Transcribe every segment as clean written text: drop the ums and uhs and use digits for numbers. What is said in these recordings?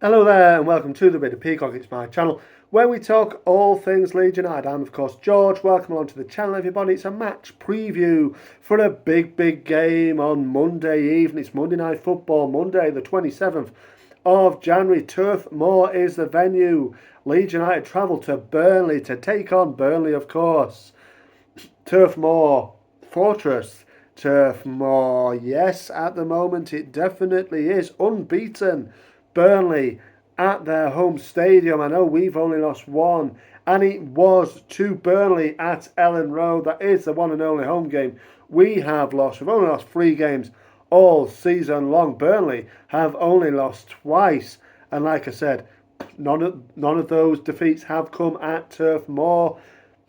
Hello there and welcome to the Bit of Peacock. It's my channel where we talk all things Leeds United. I'm of course George. Welcome along to the channel everybody. It's a match preview for a big game on Monday evening. It's Monday Night Football, Monday the 27th of January. Turf Moor is the venue. Leeds United travel to Burnley to take on Burnley of course. Turf Moor Fortress. Turf Moor, yes, at the moment it definitely is unbeaten. Burnley at their home stadium. I know we've only lost one, and it was to Burnley at Ellen Road. That is the one and only home game we've only lost 3 games all season long. Burnley have only lost twice, and like I said, none of those defeats have come at Turf Moor.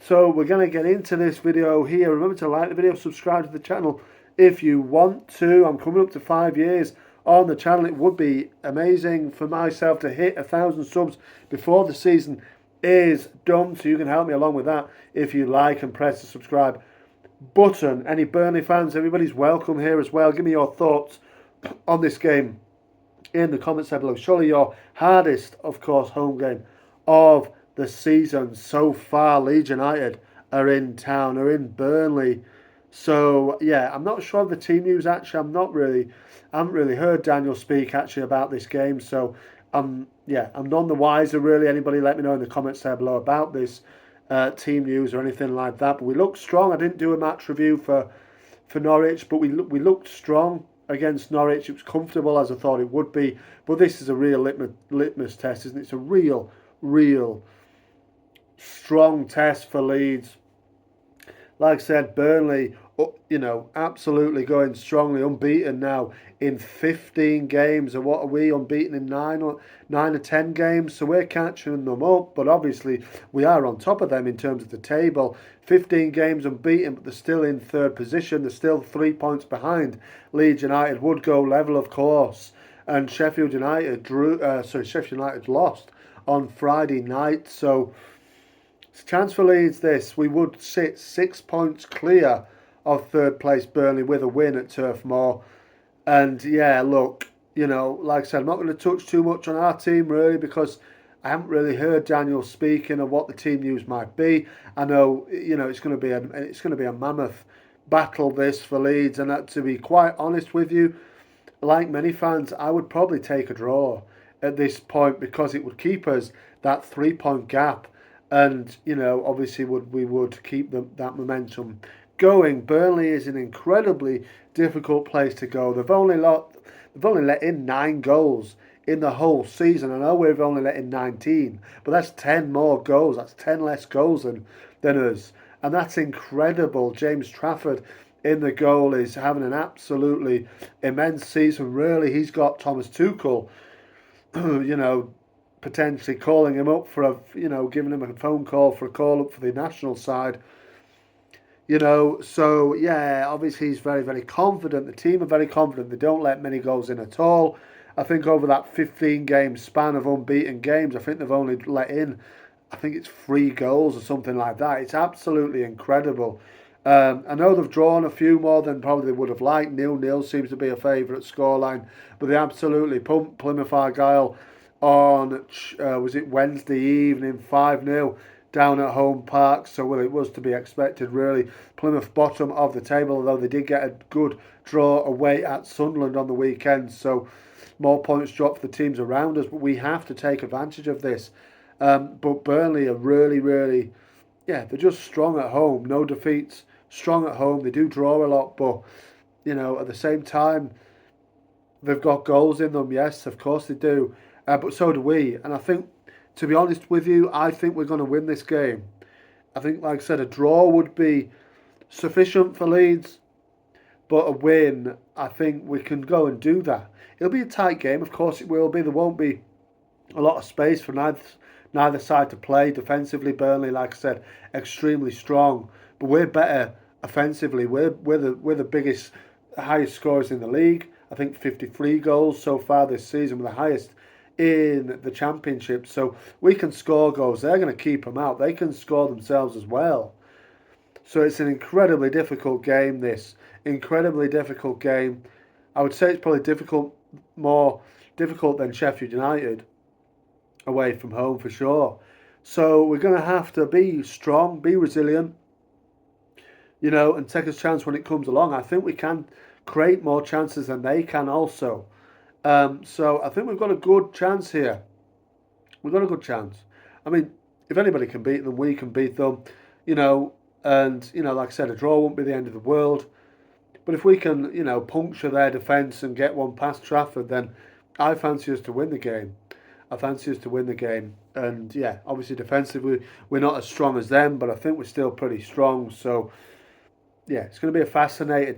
So we're going to get into this video here. Remember to like the video, subscribe to the channel if you want to. I'm coming up to 5 years on the channel. It would be amazing for myself to hit 1,000 subs before the season is done, so you can help me along with that if you like and press the subscribe button. Any Burnley fans, everybody's welcome here as well. Give me your thoughts on this game in the comments down below. Surely your hardest, of course, home game of the season so far. Leeds United are in town, are in Burnley. So yeah, I'm not sure of the team news actually. I haven't really heard Daniel speak actually about this game. So I'm none the wiser really. Anybody let me know in the comments there below about this team news or anything like that. But we looked strong. I didn't do a match review for Norwich, but we looked strong against Norwich. It was comfortable as I thought it would be. But this is a real litmus test, isn't it? It's a real strong test for Leeds. Like I said, Burnley, absolutely going strongly, unbeaten now in 15 games. And what are we, unbeaten in 9 or 10 games? So we're catching them up, but obviously we are on top of them in terms of the table. 15 games unbeaten, but they're still in 3rd position. They're still 3 points behind Leeds United. Would go level, of course. And Sheffield United lost on Friday night. So it's a chance for Leeds this. We would sit 6 points clear of 3rd place Burnley with a win at Turf Moor. And yeah, look, like I said, I'm not going to touch too much on our team really because I haven't really heard Daniel speaking of what the team news might be. I know, it's going to be a mammoth battle this for Leeds, and to be quite honest with you, like many fans, I would probably take a draw at this point because it would keep us that 3-point gap. And, obviously we would keep that momentum going. Burnley is an incredibly difficult place to go. They've only let in 9 goals in the whole season. I know we've only let in 19, but that's 10 more goals. That's 10 less goals than us. And that's incredible. James Trafford in the goal is having an absolutely immense season. Really, he's got Thomas Tuchel, potentially calling him up for giving him a phone call for a call up for the national side. So yeah, obviously he's very confident. The team are very confident. They don't let many goals in at all. I think over that 15-game span of unbeaten games, I think they've only let in, I think it's 3 goals or something like that. It's absolutely incredible. I know they've drawn a few more than probably they would have liked. 0-0 seems to be a favourite scoreline, but they absolutely pumped Plymouth Argyle on, was it Wednesday evening, 5-0 down at Home Park. So, well, it was to be expected, really. Plymouth bottom of the table, although they did get a good draw away at Sunderland on the weekend. So, more points dropped for the teams around us, but we have to take advantage of this. But Burnley are really, they're just strong at home. No defeats, strong at home. They do draw a lot, but, at the same time, they've got goals in them. Yes, of course they do. But so do we. And I think, to be honest with you, I think we're going to win this game. I think, like I said, a draw would be sufficient for Leeds. But a win, I think we can go and do that. It'll be a tight game, of course it will be. There won't be a lot of space for neither side to play. Defensively, Burnley, like I said, extremely strong. But we're better offensively. We're the biggest, highest scorers in the league. I think 53 goals so far this season. We're the highest in the Championship. So we can score goals. They're going to keep them out. They can score themselves as well. So it's an incredibly difficult game, this. Incredibly difficult game. I would say it's probably more difficult than Sheffield United. away from home for sure. So we're going to have to be strong, be resilient, and take a chance when it comes along. I think we can create more chances than they can also. So I think we've got a good chance here. We've got a good chance. I mean, if anybody can beat them, we can beat them, you know. And like I said, a draw won't be the end of the world. But if we can, puncture their defence and get one past Trafford, then I fancy us to win the game. I fancy us to win the game. And yeah, obviously defensively, we're not as strong as them, but I think we're still pretty strong. So yeah, it's going to be a fascinating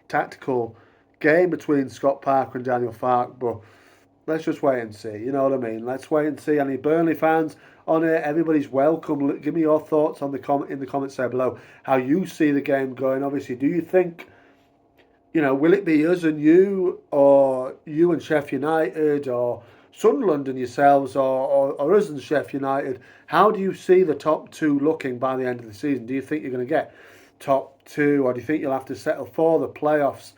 tactical game between Scott Parker and Daniel Farke. But let's just wait and see. You know what I mean? Let's wait and see. Any Burnley fans on it? Everybody's welcome. Give me your thoughts on in the comments there below. How you see the game going? Obviously, do you think, will it be us and you, or you and Sheffield United, or Sunderland and yourselves, or us and Sheffield United? How do you see the top two looking by the end of the season? Do you think you're going to get top two, or do you think you'll have to settle for the playoffs?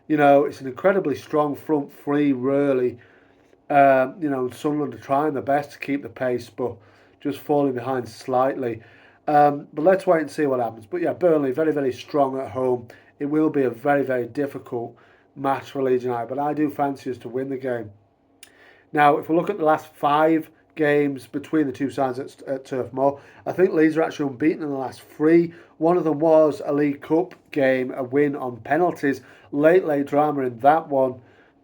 It's an incredibly strong front three, really. Sunderland are trying their best to keep the pace, but just falling behind slightly. But let's wait and see what happens. But yeah, Burnley very, very strong at home. It will be a very, very difficult match for Leeds United, but I do fancy us to win the game. Now, if we look at the last 5 games between the two sides at Turf Moor, I think Leeds are actually unbeaten in the last 3. One of them was a League Cup game, a win on penalties. Late drama in that one,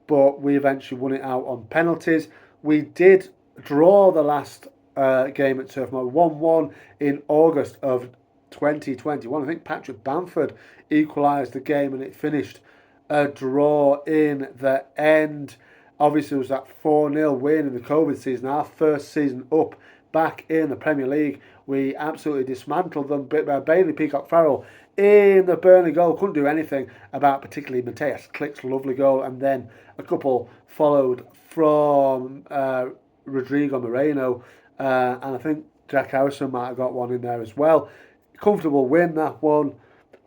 but we eventually won it out on penalties. We did draw the last game at Turf Moor, 1-1 in August of 2021. I think Patrick Bamford equalised the game and it finished a draw in the end. Obviously, it was that 4-0 win in the COVID season, our first season up back in the Premier League. We absolutely dismantled them. Bailey Peacock-Farrell in the Burnley goal. Couldn't do anything about particularly Mateus Klich's lovely goal. And then a couple followed from Rodrigo Moreno. And I think Jack Harrison might have got one in there as well. Comfortable win, that one.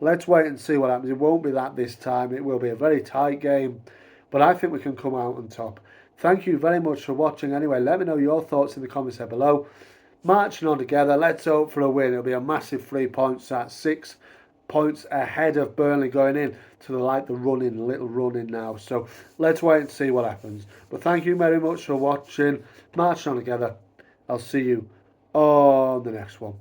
Let's wait and see what happens. It won't be that this time. It will be a very tight game. But I think we can come out on top. Thank you very much for watching. Anyway, let me know your thoughts in the comments there below. Marching on together. Let's hope for a win. It'll be a massive 3 points at 6 points ahead of Burnley going in to the little run-in now. So let's wait and see what happens. But thank you very much for watching. Marching on together. I'll see you on the next one.